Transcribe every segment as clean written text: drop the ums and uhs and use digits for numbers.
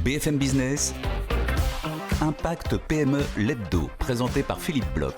BFM Business, Impact PME l'hebdo, présenté par Philippe Bloch.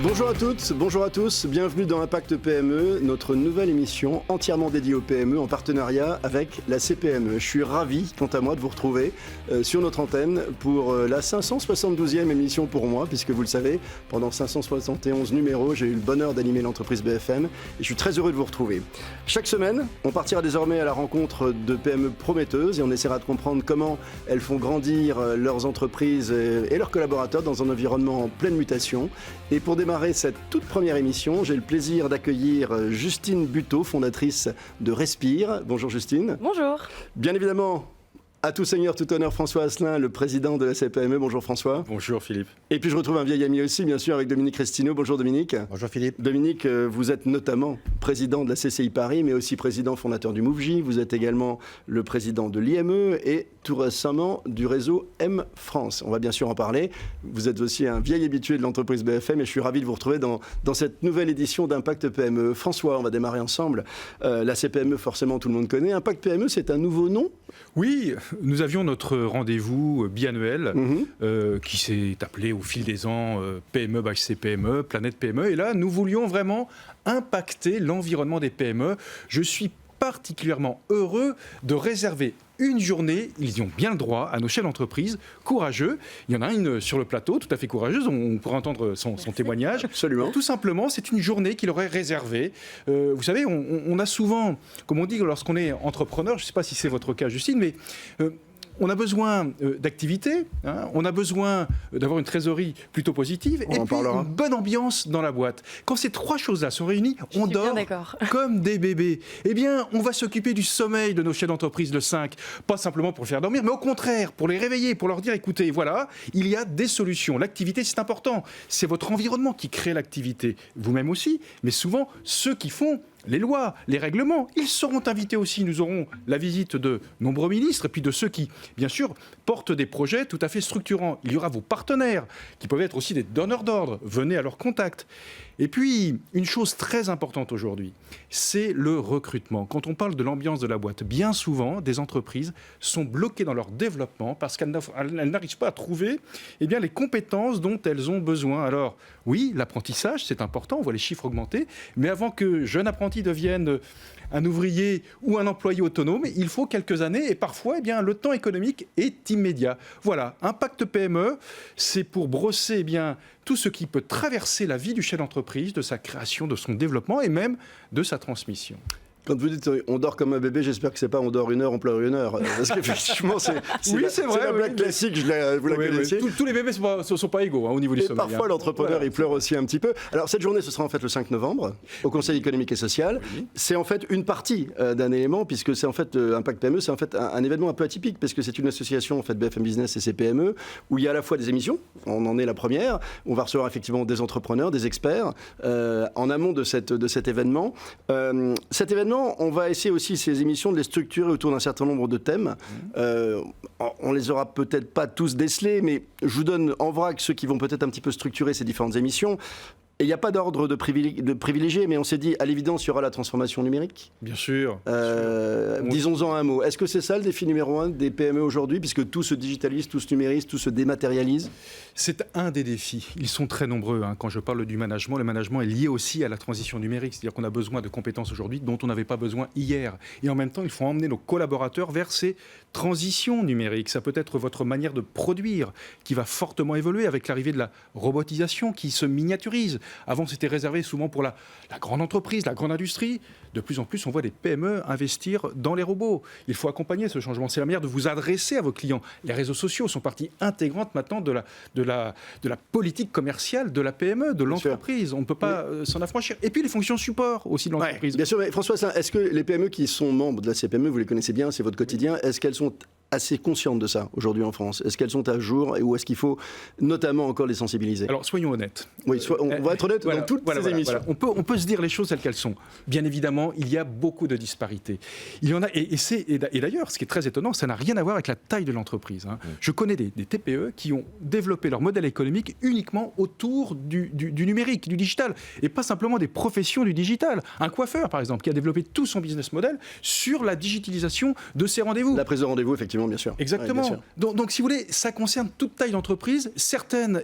Bonjour à toutes, bonjour à tous, bienvenue dans Impact PME, notre nouvelle émission entièrement dédiée aux PME en partenariat avec la CPME. Je suis ravi, quant à moi, de vous retrouver sur notre antenne pour la 572e émission pour moi, puisque vous le savez, pendant 571 numéros, j'ai eu le bonheur d'animer l'entreprise BFM et je suis très heureux de vous retrouver. Chaque semaine, on partira désormais à la rencontre de PME prometteuses et on essaiera de comprendre comment elles font grandir leurs entreprises et leurs collaborateurs dans un environnement en pleine mutation. Et pour démarrer cette toute première émission, j'ai le plaisir d'accueillir Justine Buteau, fondatrice de Respire. Bonjour Justine. Bonjour. Bien évidemment, à tout seigneur, tout honneur, François Asselin, le président de la CPME. Bonjour François. Bonjour Philippe. Et puis je retrouve un vieil ami aussi, bien sûr, avec Dominique Restineau. Bonjour Dominique. Bonjour Philippe. Dominique, vous êtes notamment président de la CCI Paris, mais aussi président fondateur du MoveJ. Vous êtes également le président de l'IME et tout récemment du réseau M France. On va bien sûr en parler. Vous êtes aussi un vieil habitué de l'entreprise BFM et je suis ravi de vous retrouver dans cette nouvelle édition d'Impact PME. François, on va démarrer ensemble. La CPME, forcément, tout le monde connaît. Impact PME, c'est un nouveau nom ? Oui, nous avions notre rendez-vous biannuel qui s'est appelé au fil des ans PME by CPME, Planète PME. Et là, nous voulions vraiment impacter l'environnement des PME. Je suis particulièrement heureux de réserver une journée, ils y ont bien le droit, à nos chefs d'entreprise courageux. Il y en a une sur le plateau, tout à fait courageuse, on pourra entendre son témoignage. Absolument. Tout simplement, c'est une journée qu'il aurait réservée. Vous savez, on a souvent, comme on dit lorsqu'on est entrepreneur, je ne sais pas si c'est votre cas Justine, mais on a besoin d'activité, on a besoin d'avoir une trésorerie plutôt positive et puis une bonne ambiance dans la boîte. Quand ces trois choses-là sont réunies, on dort comme des bébés. Eh bien, on va s'occuper du sommeil de nos chefs d'entreprise le 5, pas simplement pour les faire dormir, mais au contraire, pour les réveiller, pour leur dire, écoutez, voilà, il y a des solutions. L'activité, c'est important. C'est votre environnement qui crée l'activité. Vous-même aussi, mais souvent, ceux qui font les lois, les règlements, ils seront invités aussi. Nous aurons la visite de nombreux ministres et puis de ceux qui, bien sûr, portent des projets tout à fait structurants. Il y aura vos partenaires qui peuvent être aussi des donneurs d'ordre. Venez à leur contact. Et puis, une chose très importante aujourd'hui, c'est le recrutement. Quand on parle de l'ambiance de la boîte, bien souvent, des entreprises sont bloquées dans leur développement parce qu'elles n'arrivent pas à trouver les compétences dont elles ont besoin. Alors, oui, l'apprentissage, c'est important, on voit les chiffres augmenter, mais avant que jeune apprenti devienne un ouvrier ou un employé autonome, il faut quelques années et parfois, le temps économique est immédiat. Voilà, Impact PME, c'est pour brosser tout ce qui peut traverser la vie du chef d'entreprise, de sa création, de son développement et même de sa transmission. Quand vous dites on dort comme un bébé, j'espère que c'est pas on dort une heure, on pleure une heure. Parce qu'effectivement, c'est la blague classique, vous la connaissiez. Tous les bébés ne sont pas égaux au niveau du sommeil. Parfois, l'entrepreneur, il pleure aussi un petit peu. Alors, cette journée, ce sera en fait le 5 novembre, au Conseil économique et social. Oui. C'est en fait une partie d'un élément, puisque c'est en fait Impact PME, c'est en fait un événement un peu atypique, parce que c'est une association, en fait, BFM Business et CPME, où il y a à la fois des émissions, on en est la première, on va recevoir effectivement des entrepreneurs, des experts, en amont de cet événement. Cet événement, on va essayer aussi ces émissions de les structurer autour d'un certain nombre de thèmes. On les aura peut-être pas tous décelés, mais je vous donne en vrac ceux qui vont peut-être un petit peu structurer ces différentes émissions. Et il n'y a pas d'ordre de privilégié, mais on s'est dit, à l'évidence, il y aura la transformation numérique. Bien sûr. Disons-en un mot. Est-ce que c'est ça le défi numéro 1 des PME aujourd'hui, puisque tout se digitalise, tout se numérise, tout se dématérialise ? C'est un des défis. Ils sont très nombreux. Quand je parle du management, le management est lié aussi à la transition numérique. C'est-à-dire qu'on a besoin de compétences aujourd'hui dont on n'avait pas besoin hier. Et en même temps, il faut emmener nos collaborateurs vers ces transitions numériques. Ça peut être votre manière de produire qui va fortement évoluer avec l'arrivée de la robotisation qui se miniaturise. Avant, c'était réservé souvent pour la grande entreprise, la grande industrie. De plus en plus, on voit des PME investir dans les robots. Il faut accompagner ce changement. C'est la manière de vous adresser à vos clients. Les réseaux sociaux sont partie intégrante maintenant de la politique commerciale de la PME, de l'entreprise. On ne peut pas s'en affranchir. Et puis les fonctions support aussi de l'entreprise. Bien sûr, mais François, est-ce que les PME qui sont membres de la CPME, vous les connaissez bien, c'est votre quotidien, est-ce qu'elles sont assez conscientes de ça aujourd'hui en France? Est-ce qu'elles sont à jour ou est-ce qu'il faut notamment encore les sensibiliser? Alors soyons honnêtes. Oui, on va être honnête dans toutes ces émissions. On peut se dire les choses telles qu'elles sont. Bien évidemment, il y a beaucoup de disparités. Il y en a, et d'ailleurs, ce qui est très étonnant, ça n'a rien à voir avec la taille de l'entreprise. Je connais des TPE qui ont développé leur modèle économique uniquement autour du numérique, du digital, et pas simplement des professions du digital. Un coiffeur, par exemple, qui a développé tout son business model sur la digitalisation de ses rendez-vous. La prise de rendez-vous, effectivement, bien sûr. Exactement. Ouais, bien sûr. Donc, si vous voulez, ça concerne toute taille d'entreprise. Certaines,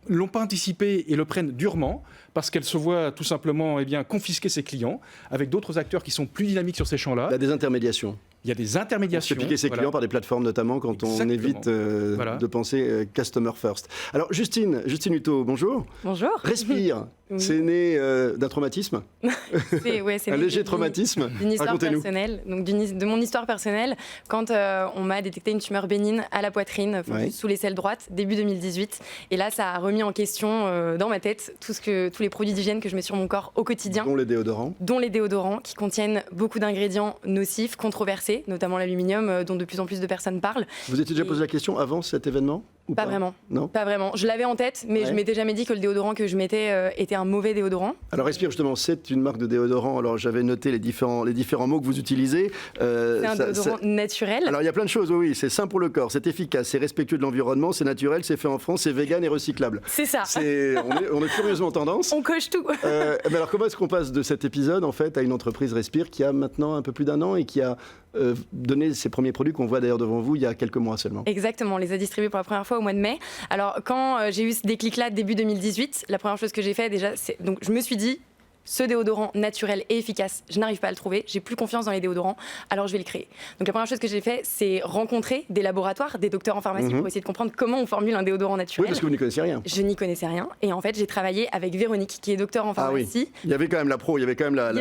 l'ont pas anticipé et le prennent durement parce qu'elles se voient tout simplement confisquer ses clients, avec d'autres acteurs qui sont plus dynamiques sur ces champs-là. Il y a des intermédiations. Il y a des intermédiations. On se fait piquer ses clients par des plateformes notamment quand on évite de penser customer first. Alors Justine Hutto, bonjour. Bonjour. Respire. Oui. C'est né d'un traumatisme. C'est un léger traumatisme. D'une histoire personnelle. Donc de mon histoire personnelle, quand on m'a détecté une tumeur bénigne à la poitrine, sous l'aisselle droite, début 2018. Et là, ça a remis en question dans ma tête tous les produits d'hygiène que je mets sur mon corps au quotidien. Dont les déodorants. Dont les déodorants, qui contiennent beaucoup d'ingrédients nocifs, controversés, notamment l'aluminium, dont de plus en plus de personnes parlent. Vous étiez déjà posé la question avant cet événement? Pas vraiment. Non. Pas vraiment. Je l'avais en tête, mais je m'étais jamais dit que le déodorant que je mettais était un mauvais déodorant. Alors Respire, justement, c'est une marque de déodorant. Alors j'avais noté les différents mots que vous utilisez. C'est un déodorant naturel. Alors il y a plein de choses, oui. C'est sain pour le corps, c'est efficace, c'est respectueux de l'environnement, c'est naturel, c'est fait en France, c'est vegan et recyclable. C'est ça. On est furieusement tendance. On coche tout. Mais alors comment est-ce qu'on passe de cet épisode en fait à une entreprise Respire qui a maintenant un peu plus d'1 an et qui a donné ses premiers produits qu'on voit d'ailleurs devant vous il y a quelques mois seulement? Exactement, on les a distribués pour la première fois au mois de mai. Alors quand j'ai eu ce déclic-là début 2018, la première chose que j'ai fait déjà, donc je me suis dit, ce déodorant naturel et efficace, je n'arrive pas à le trouver, j'ai plus confiance dans les déodorants, alors je vais le créer. Donc la première chose que j'ai fait, c'est rencontrer des laboratoires, des docteurs en pharmacie pour essayer de comprendre comment on formule un déodorant naturel. Oui, parce que vous n'y connaissez rien. Je n'y connaissais rien, et en fait j'ai travaillé avec Véronique, qui est docteur en pharmacie. Ah oui. Il y avait quand même la pro, il y avait quand même la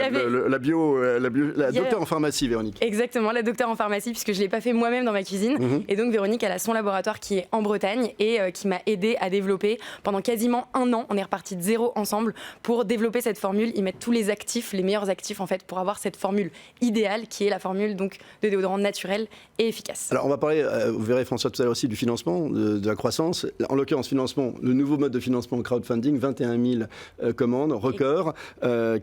docteur en pharmacie, Véronique. Exactement, la docteur en pharmacie, puisque je ne l'ai pas fait moi-même dans ma cuisine. Et donc Véronique, elle a son laboratoire qui est en Bretagne et qui m'a aidé à développer pendant quasiment 1 an. On est reparti de zéro ensemble pour développer cette formule. Ils mettent tous les actifs, les meilleurs actifs en fait, pour avoir cette formule idéale qui est la formule donc de déodorant naturel et efficace. Alors on va parler, vous verrez François tout à l'heure aussi, du financement, de la croissance. En l'occurrence, financement, le nouveau mode de financement crowdfunding, 21 000 commandes, records,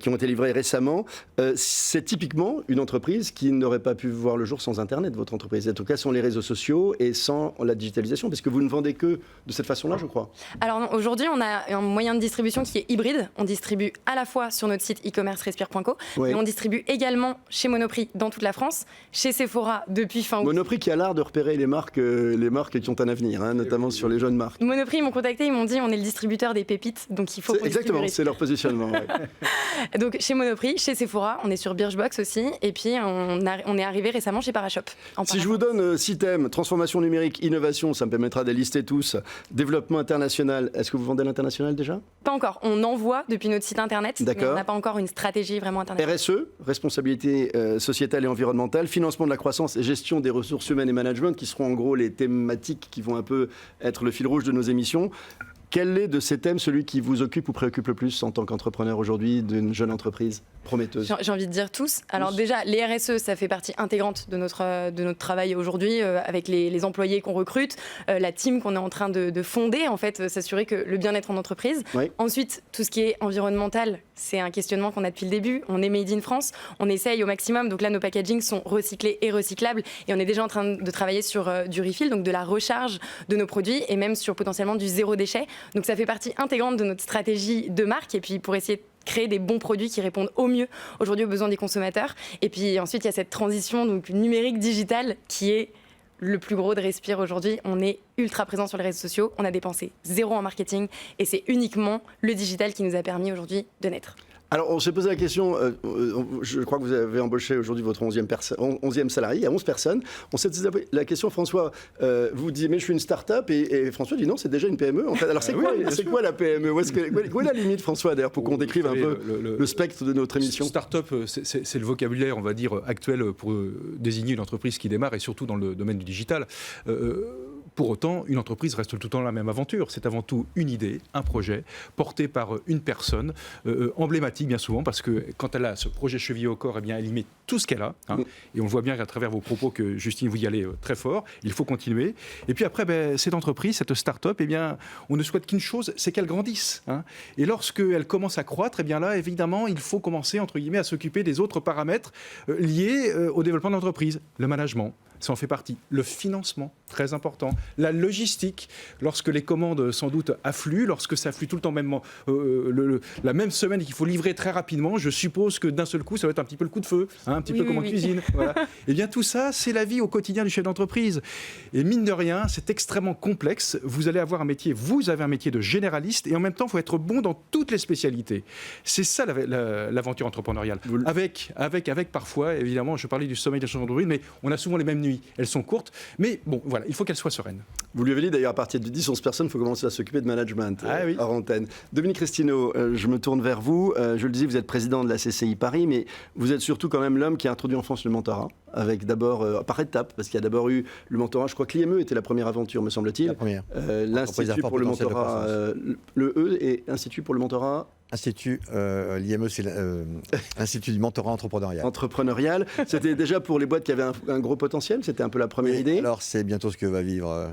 qui ont été livrées récemment. C'est typiquement une entreprise qui n'aurait pas pu voir le jour sans Internet, votre entreprise. En tout cas, sans les réseaux sociaux et sans la digitalisation, parce que vous ne vendez que de cette façon-là, je crois. Alors aujourd'hui, on a un moyen de distribution qui est hybride. On distriibue à la fois sur notre site e-commerce respire.co, mais on distribue également chez Monoprix dans toute la France, chez Sephora depuis fin août. Monoprix qui a l'art de repérer les marques qui ont un avenir, notamment sur les jeunes marques. Monoprix m'ont contacté, ils m'ont dit on est le distributeur des pépites, donc il faut... Exactement, c'est leur positionnement. Donc chez Monoprix, chez Sephora, on est sur Birchbox aussi, et puis on est arrivé récemment chez Parashop. Si je vous donne 6 thèmes, transformation numérique, innovation, ça me permettra de les lister tous, développement international, est-ce que vous vendez à l'international déjà? Pas encore, on envoie depuis notre site internet, mais on n'a pas encore une stratégie vraiment internationale. RSE, responsabilité sociétale et environnementale, financement de la croissance et gestion des ressources humaines et management, qui seront en gros les thématiques qui vont un peu être le fil rouge de nos émissions. Quel est de ces thèmes celui qui vous occupe ou préoccupe le plus en tant qu'entrepreneur aujourd'hui d'une jeune entreprise prometteuse? J'ai envie de dire tous. Alors déjà, les RSE, ça fait partie intégrante de notre travail aujourd'hui avec les employés qu'on recrute, la team qu'on est en train de fonder, en fait, s'assurer que le bien-être en entreprise. Oui. Ensuite, tout ce qui est environnemental, c'est un questionnement qu'on a depuis le début. On est made in France, on essaye au maximum. Donc là, nos packagings sont recyclés et recyclables et on est déjà en train de travailler sur du refill, donc de la recharge de nos produits et même sur potentiellement du zéro déchet. Donc ça fait partie intégrante de notre stratégie de marque et puis pour essayer de créer des bons produits qui répondent au mieux aujourd'hui aux besoins des consommateurs. Et puis ensuite, il y a cette transition donc numérique digitale qui est le plus gros de Respire aujourd'hui. On est ultra présent sur les réseaux sociaux, on a dépensé 0 en marketing et c'est uniquement le digital qui nous a permis aujourd'hui de naître. Alors, on s'est posé la question, je crois que vous avez embauché aujourd'hui votre 11e salarié, il y a 11 personnes. On s'est posé la question, François, vous dites, mais je suis une start-up, et François dit non, c'est déjà une PME. En fait. Alors, c'est quoi la PME? Où est la limite, François, d'ailleurs, pour qu'on décrive un peu le spectre de notre émission? Start-up, c'est le vocabulaire, on va dire, actuel pour désigner une entreprise qui démarre, et surtout dans le domaine du digital. Pour autant, une entreprise reste tout le temps la même aventure. C'est avant tout une idée, un projet, porté par une personne, emblématique bien souvent, parce que quand elle a ce projet chevillé au corps, eh bien, elle y met tout ce qu'elle a. Et on le voit bien à travers vos propos que, Justine, vous y allez très fort. Il faut continuer. Et puis après, cette entreprise, cette start-up, eh bien, on ne souhaite qu'une chose, c'est qu'elle grandisse. Et lorsqu'elle commence à croître, eh bien là, évidemment, il faut commencer, entre guillemets, à s'occuper des autres paramètres liés au développement de l'entreprise. Le management, ça en fait partie. Le financement, très important. La logistique, lorsque les commandes sans doute affluent, lorsque ça afflue tout le temps même, la même semaine et qu'il faut livrer très rapidement, je suppose que d'un seul coup, ça va être un petit peu le coup de feu, un petit peu comme en cuisine. Voilà. Et bien tout ça, c'est la vie au quotidien du chef d'entreprise. Et mine de rien, c'est extrêmement complexe. Vous avez un métier de généraliste et en même temps, il faut être bon dans toutes les spécialités. C'est ça l'aventure entrepreneuriale. Avec parfois, évidemment, je parlais du sommeil des chefs d'entreprise, mais on a souvent les mêmes nuits. Elles sont courtes, mais bon, voilà, il faut qu'elles soient sereines. Vous lui avez dit d'ailleurs, à partir de 10-11 personnes, il faut commencer à s'occuper de management hors antenne. Dominique Restineau, je me tourne vers vous. Je le dis, vous êtes président de la CCI Paris, mais vous êtes surtout quand même l'homme qui a introduit en France le mentorat, avec d'abord, par étapes, parce qu'il y a d'abord eu le mentorat, je crois que l'IME était la première aventure, me semble-t-il. La première. L'Institut pour le mentorat, le E et Institut pour le mentorat. Institut, l'IME, c'est l'Institut du mentorat entrepreneurial. C'était déjà pour les boîtes qui avaient un gros potentiel, c'était un peu la première idée. Alors, c'est bientôt ce que va vivre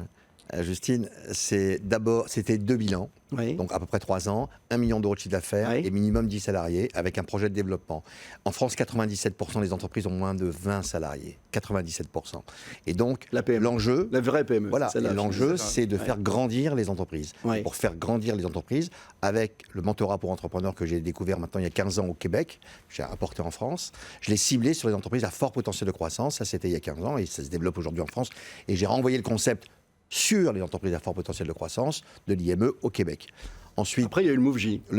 Justine. C'était 2 bilans, donc à peu près 3 ans, 1 million d'euros de chiffre d'affaires et minimum 10 salariés avec un projet de développement. En France, 97% des entreprises ont moins de 20 salariés. 97%. Et donc, l'enjeu... La vraie PME. Voilà, l'enjeu, c'est de faire grandir les entreprises. Pour faire grandir les entreprises, avec le mentorat pour entrepreneurs que j'ai découvert maintenant il y a 15 ans au Québec, j'ai apporté en France, je l'ai ciblé sur les entreprises à fort potentiel de croissance. Ça, c'était il y a 15 ans et ça se développe aujourd'hui en France. Et j'ai renvoyé le concept sur les entreprises à fort potentiel de croissance de l'IME au Québec. Ensuite, après, il y a eu le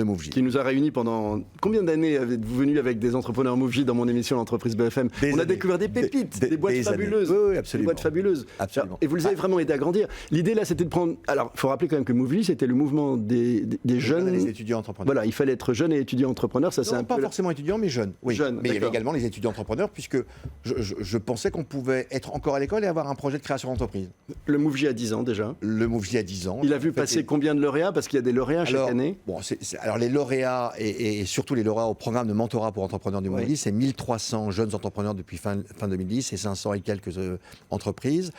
MoveJ, qui nous a réunis pendant... Combien d'années êtes-vous venu avec des entrepreneurs MoveJ dans mon émission L'entreprise BFM? On a découvert des pépites, des boîtes fabuleuses. Oui, absolument. Des boîtes fabuleuses. Absolument. Et vous les avez vraiment aidé à grandir. L'idée, là, c'était de prendre... Alors, il faut rappeler quand même que MoveJ, c'était le mouvement des jeunes... Les étudiants entrepreneurs. Voilà, il fallait être jeune et étudiant entrepreneur. Ça, non, pas forcément étudiant, mais jeune. Oui. Jeune, mais il y avait également les étudiants entrepreneurs, puisque je pensais qu'on pouvait être encore à l'école et avoir un projet de création d'entreprise. Le MoveJ a 10 ans déjà. Le MoveJ a 10 ans. Il a vu passer combien de lauréats? Parce qu'il y a des lauréats chaque année. Alors les lauréats et surtout les lauréats au programme de mentorat pour entrepreneurs du MoveJ, c'est 1300 jeunes entrepreneurs depuis fin 2010 et 500 et quelques entreprises,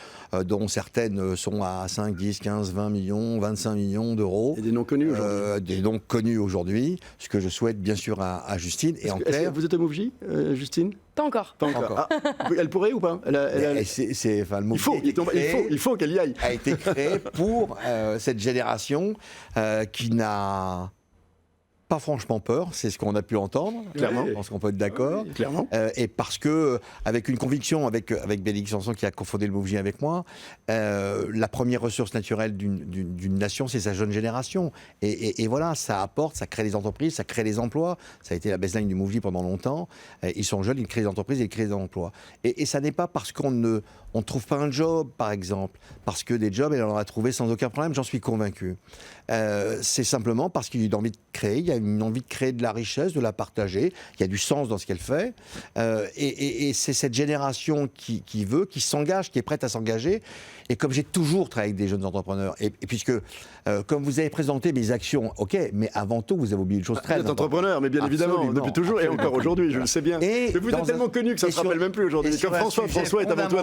dont certaines sont à 5, 10, 15, 20 millions, 25 millions d'euros. Et des noms connus aujourd'hui. Des noms connus aujourd'hui, ce que je souhaite bien sûr à Justine. Et en clair, vous êtes au MoveJ, Justine? Pas encore. Ah, elle pourrait ou pas? Il faut qu'elle y aille. A été créé pour cette génération qui n'a pas franchement peur, c'est ce qu'on a pu entendre. Clairement. Je pense qu'on peut être d'accord. Oui, clairement. Et parce que, avec une conviction, avec Bénédicte Sanson qui a cofondé le MoveJ avec moi, la première ressource naturelle d'une nation, c'est sa jeune génération. Et voilà, ça apporte, ça crée des entreprises, ça crée des emplois. Ça a été la baseline du MoveJ pendant longtemps. Ils sont jeunes, ils créent des entreprises et ils créent des emplois. Et ça n'est pas parce qu'on ne trouve pas un job, par exemple, parce que des jobs, elle en a trouvé sans aucun problème, j'en suis convaincu. C'est simplement parce qu'il y a une envie de créer, il y a une envie de créer de la richesse, de la partager, il y a du sens dans ce qu'elle fait, et c'est cette génération qui veut, qui s'engage, qui est prête à s'engager. Et comme j'ai toujours travaillé avec des jeunes entrepreneurs, et puisque, comme vous avez présenté mes actions, ok, mais avant tout, vous avez oublié une chose très importante. Vous êtes entrepreneur, mais bien évidemment, depuis toujours et encore aujourd'hui, je le sais bien. Mais vous êtes tellement connu que ça ne se rappelle même plus aujourd'hui. François est avant tout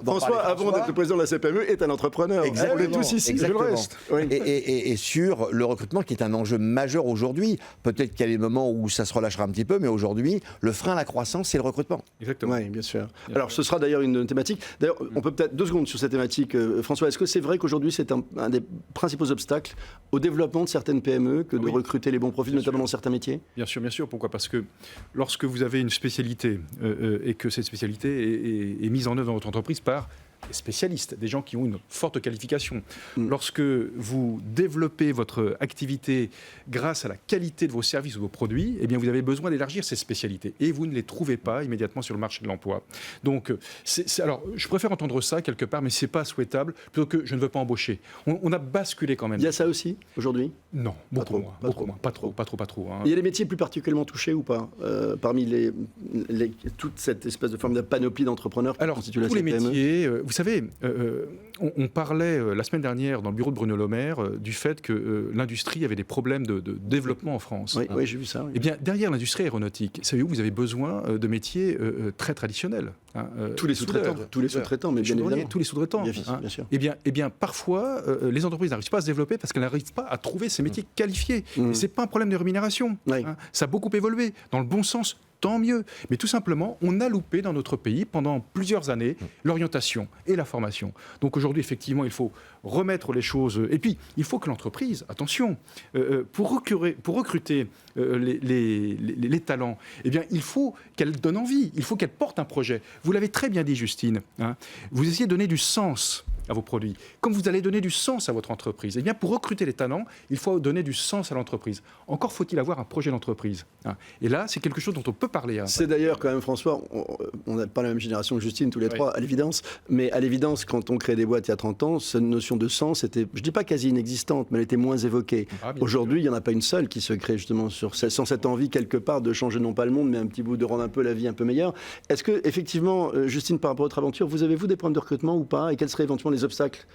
François, avant d'être le président de la CPME, est un entrepreneur. Exactement. On est tous ici, je le reste. Oui. Et sur le recrutement, qui est un enjeu majeur aujourd'hui, peut-être qu'il y a des moments où ça se relâchera un petit peu, mais aujourd'hui, le frein à la croissance, c'est le recrutement. Exactement. Oui, bien sûr. Alors, ce sera d'ailleurs une thématique. D'ailleurs, on peut peut-être 2 secondes sur cette thématique. François, est-ce que c'est vrai qu'aujourd'hui, c'est un des principaux obstacles au développement de certaines PME que de recruter les bons profils, notamment dans certains métiers? Bien sûr, bien sûr. Pourquoi? Parce que lorsque vous avez une spécialité et que cette spécialité est mise en œuvre dans votre entreprise par des spécialistes, des gens qui ont une forte qualification. Lorsque vous développez votre activité grâce à la qualité de vos services ou de vos produits, eh bien vous avez besoin d'élargir ces spécialités et vous ne les trouvez pas immédiatement sur le marché de l'emploi. Donc, alors, je préfère entendre ça quelque part, mais c'est pas souhaitable, plutôt que je ne veux pas embaucher. On a basculé quand même. Il y a ça aussi aujourd'hui? Non, beaucoup moins. Pas trop. Hein. Il y a des métiers plus particulièrement touchés ou pas parmi toute cette espèce de forme de panoplie d'entrepreneurs qui constituent la CPME? Alors, tous les métiers, vous savez, on parlait la semaine dernière dans le bureau de Bruno Le Maire du fait que l'industrie avait des problèmes de développement en France. Oui, j'ai vu ça. Oui. Eh bien, derrière l'industrie aéronautique, savez-vous, vous avez besoin de métiers très traditionnels. Tous les sous-traitants, mais bien évidemment. Tous les sous-traitants. Bien sûr. Eh bien, parfois, les entreprises n'arrivent pas à se développer parce qu'elles n'arrivent pas à trouver ces métiers qualifiés. Et ce n'est pas un problème de rémunération. Oui. Ça a beaucoup évolué, dans le bon sens. Tant mieux. Mais tout simplement, on a loupé dans notre pays pendant plusieurs années l'orientation et la formation. Donc aujourd'hui, effectivement, il faut remettre les choses. Et puis, il faut que l'entreprise, attention, pour recruter les talents, eh bien, il faut qu'elle donne envie, il faut qu'elle porte un projet. Vous l'avez très bien dit, Justine. Vous essayez de donner du sens à vos produits. Comme vous allez donner du sens à votre entreprise, eh bien, pour recruter les talents, il faut donner du sens à l'entreprise. Encore faut-il avoir un projet d'entreprise. Et là, c'est quelque chose dont on peut parler. C'est d'ailleurs quand même, François, on n'a pas la même génération que Justine, tous les trois, à l'évidence. Mais à l'évidence, quand on crée des boîtes il y a 30 ans, cette notion de sens était, je ne dis pas quasi inexistante, mais elle était moins évoquée. Aujourd'hui, il n'y en a pas une seule qui se crée justement sans cette envie quelque part de changer non pas le monde, mais un petit bout de rendre un peu la vie un peu meilleure. Est-ce que, effectivement, Justine, par rapport à votre aventure, avez-vous des problèmes de recrutement ou pas? Et quels seraient éventuellement les obstacles?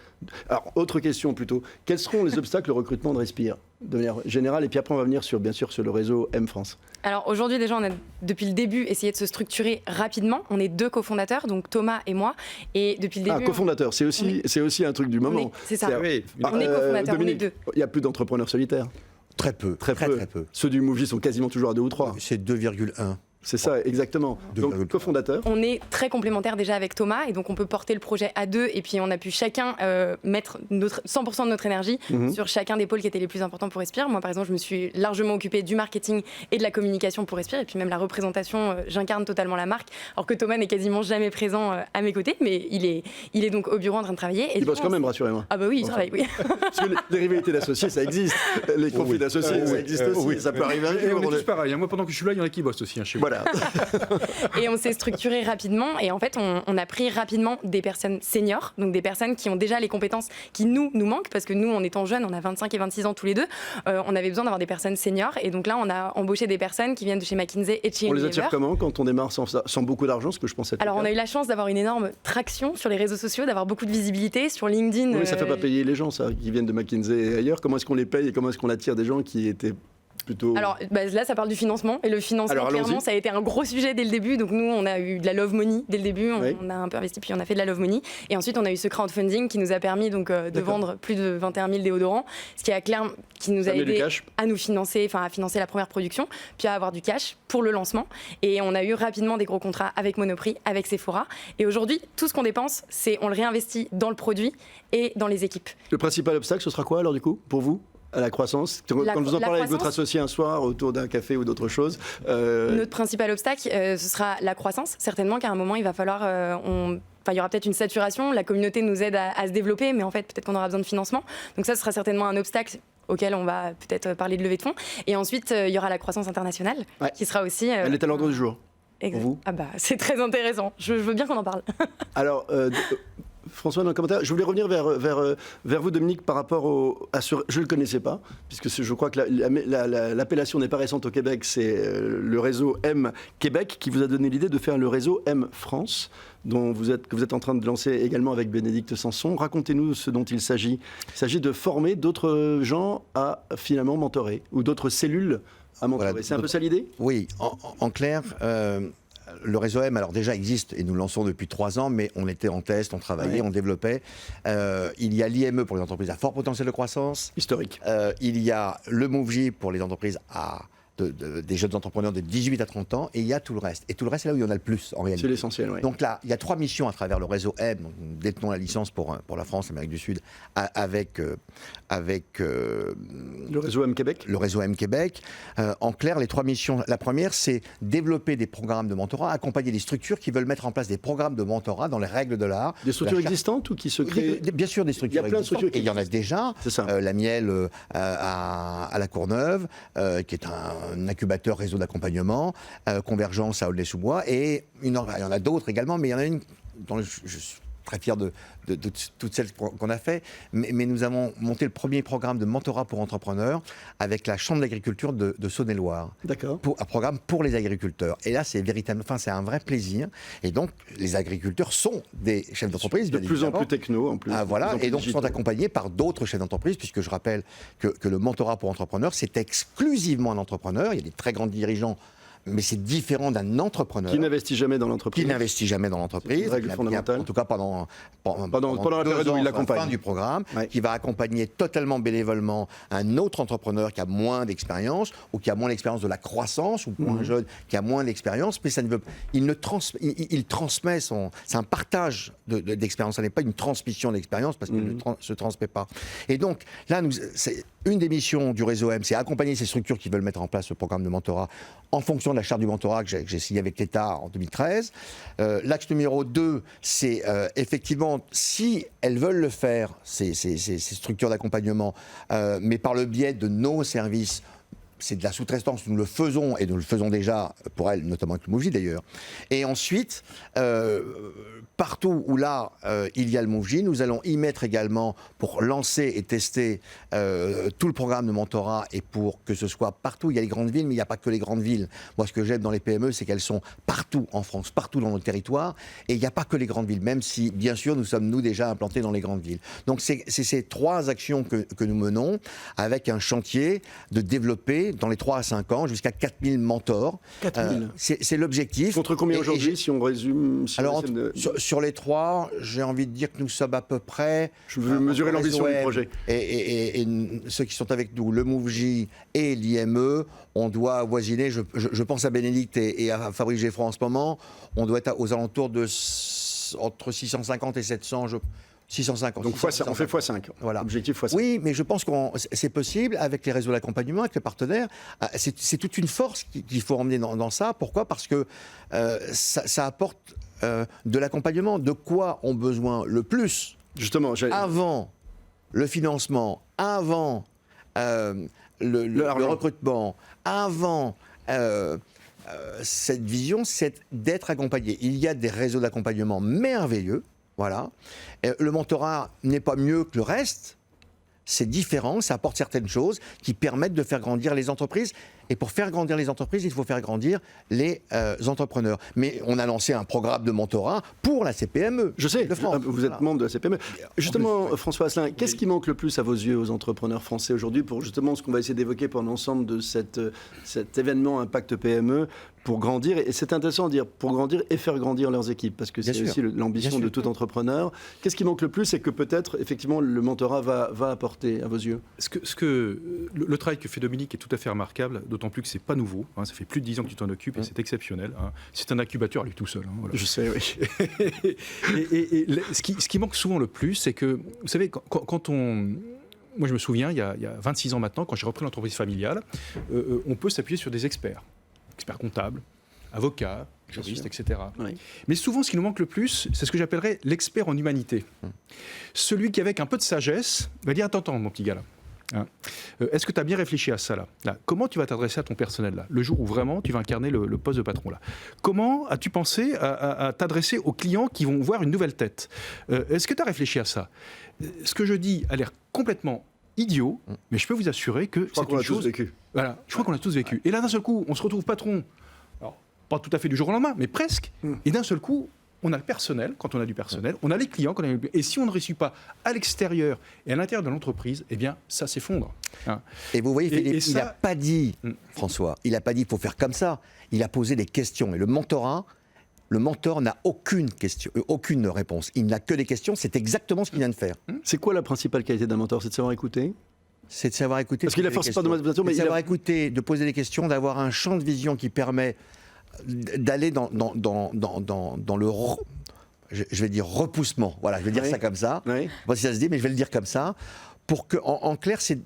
Alors, autre question plutôt. Quels seront les obstacles au recrutement de Respire, de manière générale? Et puis après, on va venir bien sûr sur le réseau M France. Alors aujourd'hui, déjà, on a depuis le début essayé de se structurer rapidement. On est 2 cofondateurs, donc Thomas et moi. Et depuis le début. Cofondateur, c'est aussi un truc du moment. C'est ça. On est cofondateurs, on est 2. Il n'y a plus d'entrepreneurs solitaires. Très peu. Ceux du Movie sont quasiment toujours à 2 ou 3. C'est 2,1. C'est ça, exactement. Donc, cofondateur. On est très complémentaires déjà avec Thomas, et donc on peut porter le projet à 2, et puis on a pu chacun mettre 100% de notre énergie sur chacun des pôles qui étaient les plus importants pour Respire. Moi, par exemple, je me suis largement occupée du marketing et de la communication pour Respire, et puis même la représentation, j'incarne totalement la marque, alors que Thomas n'est quasiment jamais présent à mes côtés, mais il est donc au bureau en train de travailler. Et il bosse quand même, rassurez-moi. Ah bah oui, il travaille, oui. Parce que les rivalités d'associés, ça existe. Les conflits d'associés, ça existe aussi. Ça peut arriver. Et on est tous pareils. Moi, pendant que je suis là, il y en a qui bossent aussi chez moi. Voilà. Et on s'est structuré rapidement, et en fait on a pris rapidement des personnes seniors, donc des personnes qui ont déjà les compétences qui nous manquent, parce que nous, en étant jeunes, on a 25 et 26 ans tous les deux, on avait besoin d'avoir des personnes seniors, et donc là on a embauché des personnes qui viennent de chez McKinsey et de chez Unilever. On les attire comment quand on démarre sans beaucoup d'argent, ce que je pensais? Alors on a eu la chance d'avoir une énorme traction sur les réseaux sociaux, d'avoir beaucoup de visibilité sur LinkedIn. Oui, ça fait pas payer les gens, ça, qui viennent de McKinsey et ailleurs. Comment est-ce qu'on les paye et comment est-ce qu'on attire des gens qui étaient plutôt... Alors là, ça parle du financement. Et le financement, clairement, ça a été un gros sujet dès le début. Donc nous, on a eu de la love money dès le début. On a un peu investi, puis on a fait de la love money. Et ensuite, on a eu ce crowdfunding qui nous a permis donc, de vendre plus de 21 000 déodorants. Ce qui nous a aidé à nous financer, à financer la première production, puis à avoir du cash pour le lancement. Et on a eu rapidement des gros contrats avec Monoprix, avec Sephora. Et aujourd'hui, tout ce qu'on dépense, on le réinvestit dans le produit et dans les équipes. Le principal obstacle, ce sera quoi alors du coup, pour vous, à la croissance? Quand vous en parlez avec votre associé un soir autour d'un café ou d'autre chose Notre principal obstacle, ce sera la croissance. Certainement qu'à un moment, il va falloir... il y aura peut-être une saturation, la communauté nous aide à se développer, mais en fait, peut-être qu'on aura besoin de financement. Donc ça, ce sera certainement un obstacle auquel on va peut-être parler de levée de fonds. Et ensuite, il y aura la croissance internationale, qui sera aussi... Elle est à l'ordre du jour, pour vous? Ah bah, c'est très intéressant. Je veux bien qu'on en parle. Alors... François, dans le commentaire, je voulais revenir vers vous, Dominique, par rapport à ce... Je ne le connaissais pas, puisque je crois que l'appellation n'est pas récente au Québec, c'est le réseau M Québec qui vous a donné l'idée de faire le réseau M France, que vous êtes en train de lancer également avec Bénédicte Sanson. Racontez-nous ce dont il s'agit. Il s'agit de former d'autres gens à finalement mentorer, ou d'autres cellules à mentorer. Voilà, c'est un peu ça l'idée? Oui, en clair... Le réseau M, alors déjà existe et nous le lançons depuis 3 ans, mais on était en test, on travaillait, on développait. Il y a l'IME pour les entreprises à fort potentiel de croissance. Historique. Il y a le MoveJ pour les entreprises des jeunes entrepreneurs de 18 à 30 ans, et il y a tout le reste. Et tout le reste, c'est là où il y en a le plus, en réalité. C'est l'essentiel, oui. Donc là, il y a 3 missions à travers le réseau M. Donc, nous détenons la licence pour la France, l'Amérique du Sud, avec le réseau M Québec. Le réseau M Québec. En clair, les 3 missions, la première, c'est développer des programmes de mentorat, accompagner des structures qui veulent mettre en place des programmes de mentorat dans les règles de l'art. Des structures existantes ou qui se créent? Bien sûr, des structures existantes. Il y a plein de structures. Et il y en a déjà. C'est ça. La Miel à La Courneuve, qui est un incubateur réseau d'accompagnement, Convergence à Aulnay-sous-Bois, et il y en a d'autres également, mais il y en a une dont je suis très fier de toutes celles qu'on a fait, mais nous avons monté le premier programme de mentorat pour entrepreneurs avec la Chambre d'agriculture de Saône-et-Loire. D'accord. Un programme pour les agriculteurs. Et là, c'est véritablement, c'est un vrai plaisir. Et donc, les agriculteurs sont des chefs d'entreprise. De plus en plus techno, en plus. Voilà, et donc digitaux. sont accompagnés par d'autres chefs d'entreprise, puisque je rappelle que le mentorat pour entrepreneurs, c'est exclusivement un entrepreneur. Il y a des très grands dirigeants, mais c'est différent d'un entrepreneur. Qui n'investit jamais dans l'entreprise. Qui n'investit jamais dans l'entreprise. C'est une règle fondamentale. En tout cas, pendant la période où il l'accompagne. fin du programme, Ouais. qui va accompagner totalement bénévolement un autre entrepreneur qui a moins d'expérience, ou qui a moins l'expérience de la croissance, ou un jeune qui a moins d'expérience, mais ça ne veut, il transmet c'est un partage d'expérience, ça n'est pas une transmission d'expérience, parce qu'il ne se transmet pas. Et donc, là, c'est une des missions du réseau M, c'est accompagner ces structures qui veulent mettre en place ce programme de mentorat en fonction de la charte du mentorat que j'ai signé avec l'État en 2013. L'axe numéro 2, c'est effectivement, si elles veulent le faire, ces structures d'accompagnement, mais par le biais de nos services, c'est de la sous-traitance, nous le faisons, et nous le faisons déjà pour elles, notamment avec le Mouv'J d'ailleurs. Et ensuite, partout où là, il y a le Mouv'J, nous allons y mettre également, pour lancer et tester tout le programme de mentorat, et pour que ce soit partout. Il y a les grandes villes, mais il n'y a pas que les grandes villes. Moi, ce que j'aime dans les PME, c'est qu'elles sont partout en France, partout dans notre territoire, et il n'y a pas que les grandes villes, même si, bien sûr, nous sommes, nous, déjà implantés dans les grandes villes. Donc, c'est ces 3 actions que nous menons, avec un chantier de développer, dans les 3 à 5 ans, jusqu'à 4000 mentors. 4000 c'est l'objectif. Contre combien aujourd'hui, si on résume Alors, sur les 3, j'ai envie de dire que nous sommes à peu près... Je veux mesurer l'ambition du projet. Et ceux qui sont avec nous, le Mouv'J et l'IME, on doit avoisiner, je pense à Bénédicte et à Fabrice Geffroy en ce moment, on doit être aux alentours de entre 650 et 700, 650. Donc on fait x5. Voilà. Objectif x5. Oui, mais je pense que c'est possible avec les réseaux d'accompagnement, avec les partenaires. C'est toute une force qu'il faut emmener dans ça. Pourquoi ? Parce que ça apporte de l'accompagnement. De quoi ont besoin le plus ? Justement, avant le financement, avant le recrutement, avant cette vision, c'est d'être accompagné. Il y a des réseaux d'accompagnement merveilleux. Voilà. Le mentorat n'est pas mieux que le reste. C'est différent, ça apporte certaines choses qui permettent de faire grandir les entreprises. Et pour faire grandir les entreprises, il faut faire grandir les entrepreneurs. Mais on a lancé un programme de mentorat pour la CPME. Je sais, de France. vous êtes membre de la CPME. Justement, François Asselin, qu'est-ce qui manque le plus à vos yeux aux entrepreneurs français aujourd'hui pour justement ce qu'on va essayer d'évoquer pendant l'ensemble de cet événement Impact PME pour grandir, et c'est intéressant de dire pour grandir et faire grandir leurs équipes, parce que c'est aussi l'ambition de tout entrepreneur. Qu'est-ce qui manque le plus et que peut-être, effectivement, le mentorat va apporter à vos yeux ? Le travail que fait Dominique est tout à fait remarquable, d'autant plus que c'est pas nouveau. Hein, ça fait plus de 10 ans que tu t'en occupes et c'est exceptionnel. Hein. C'est un incubateur, lui, tout seul. Hein, voilà. Je sais, oui. et ce qui manque souvent le plus, c'est que, vous savez, quand on... Moi, je me souviens, il y a 26 ans maintenant, quand j'ai repris l'entreprise familiale, on peut s'appuyer sur des experts comptables, avocats, juristes, etc. Oui. Mais souvent, ce qui nous manque le plus, c'est ce que j'appellerais l'expert en humanité. Celui qui, avec un peu de sagesse, va dire « Attends, mon petit gars, là. Hein, est-ce que tu as bien réfléchi à ça, là ? Comment tu vas t'adresser à ton personnel, là, le jour où vraiment tu vas incarner le poste de patron, là ? Comment as-tu pensé à t'adresser aux clients qui vont voir une nouvelle tête ? Est-ce que tu as réfléchi à ça ? Ce que je dis a l'air complètement idiot, mais je peux vous assurer que c'est une chose... Voilà, je crois qu'on a tous vécu. Et là, d'un seul coup, on se retrouve patron. Alors, pas tout à fait du jour au lendemain, mais presque. Et d'un seul coup, on a le personnel, quand on a du personnel, on a les clients, quand on a et si on ne réussit pas à l'extérieur et à l'intérieur de l'entreprise, eh bien, ça s'effondre. Hein. Et vous voyez, Philippe, il n'a pas dit, François, il n'a pas dit qu'il faut faire comme ça. Il a posé des questions. Et le mentor n'a aucune question, aucune réponse. Il n'a que des questions. C'est exactement ce qu'il vient de faire. C'est quoi la principale qualité d'un mentor ? C'est de savoir écouter ? C'est de savoir écouter. Parce qu'il a forcément pas de motivation, mais de savoir écouter, de poser des questions, d'avoir un champ de vision qui permet d'aller dans le, je vais dire repoussement. Voilà, je vais dire ça comme ça. Oui. Je ne sais pas si ça se dit, mais je vais le dire comme ça. Pour que, en clair, c'est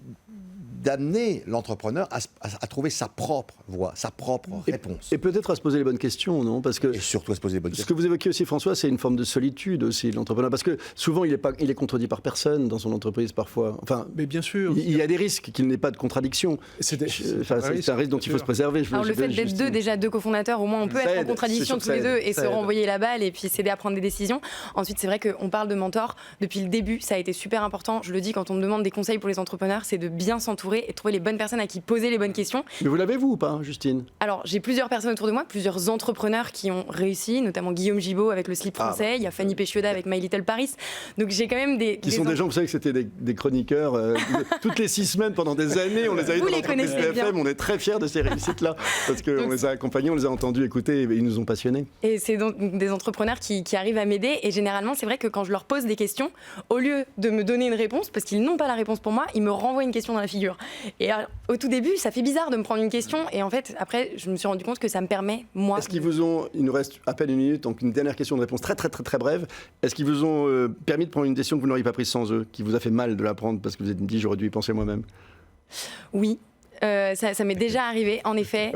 d'amener l'entrepreneur à trouver sa propre voie, sa propre réponse. Et peut-être à se poser les bonnes questions, non? Parce que Et surtout à se poser les bonnes ce questions. que vous évoquiez aussi, François, c'est une forme de solitude aussi, l'entrepreneur. Parce que souvent, il est contredit par personne dans son entreprise, parfois. Enfin, Mais bien sûr. il y a des risques qu'il n'ait pas de contradiction. C'est un risque dont il faut se préserver. Alors le fait d'être deux cofondateurs, au moins on peut Ça être en aide, contradiction c'est sûr tous que les ça deux aide, et ça se aide. renvoyer la balle et puis s'aider à prendre des décisions. Ensuite, c'est vrai qu'on parle de mentor. Depuis le début, ça a été super important. Je le dis quand on me demande des conseils pour les entrepreneurs, c'est de bien s'entourer et de trouver les bonnes personnes à qui poser les bonnes questions. Mais vous l'avez, vous, ou pas, Justine? Alors, j'ai plusieurs personnes autour de moi, plusieurs entrepreneurs qui ont réussi, notamment Guillaume Gibaud avec le slip français, il y a Fanny Péchioda avec My Little Paris. Donc j'ai quand même Qui sont des gens, vous savez que c'était des chroniqueurs toutes les 6 semaines pendant des années. On les a eu Vous dans les l'entreprise connaissez bien. BFM. On est très fiers de ces réussites-là parce qu'on Donc, les a accompagnés, on les a entendus écouter et ils nous ont passionnés. Et c'est donc des entrepreneurs qui arrivent à m'aider. Et généralement, c'est vrai que quand je leur pose des questions, au lieu de me donner une réponse, parce qu'ils n'ont pas la réponse pour moi, ils me renvoient une question dans la figure. Et alors, au tout début, ça fait bizarre de me prendre une question. Et en fait, après, je me suis rendu compte que ça me permet, moi... Est-ce qu'ils vous ont, il nous reste à peine 1 minute, donc une dernière question de réponse très brève. Est-ce qu'ils vous ont permis de prendre une décision que vous n'auriez pas prise sans eux, qui vous a fait mal de la prendre parce que vous vous êtes dit j'aurais dû y penser moi-même? Oui. Ça m'est déjà arrivé, en effet.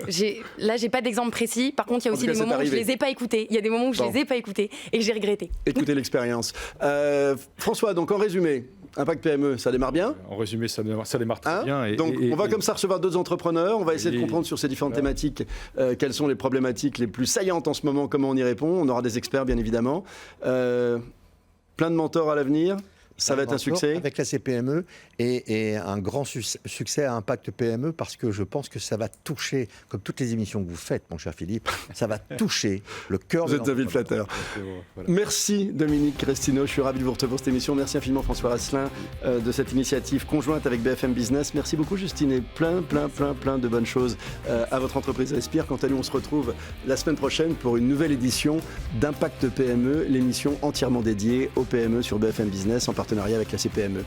Là, j'ai pas d'exemple précis. Par contre, il y a En aussi tout des cas, moments où c'est je arrivé. les ai pas écoutés. Il y a des moments où je les ai pas écoutés et que j'ai regretté. Écoutez l'expérience. François, donc en résumé, Impact PME, ça démarre bien. En résumé, ça démarre très Hein bien. Donc on va comme ça recevoir d'autres entrepreneurs, on va essayer de comprendre sur ces différentes thématiques quelles sont les problématiques les plus saillantes en ce moment, comment on y répond. On aura des experts bien évidemment. Plein de mentors à l'avenir. Ça va être un succès. Avec la CPME et un grand succès à Impact PME parce que je pense que ça va toucher, comme toutes les émissions que vous faites, mon cher Philippe, ça va toucher le cœur Vous de êtes un vil flatteur. Merci Dominique Crestino, je suis ravi de vous recevoir pour cette émission. Merci infiniment François Rasselin de cette initiative conjointe avec BFM Business. Merci beaucoup Justine et plein de bonnes choses à votre entreprise Aspire. Quant à nous, on se retrouve la semaine prochaine pour une nouvelle édition d'Impact PME, l'émission entièrement dédiée aux PME sur BFM Business en partenariat avec la CPME.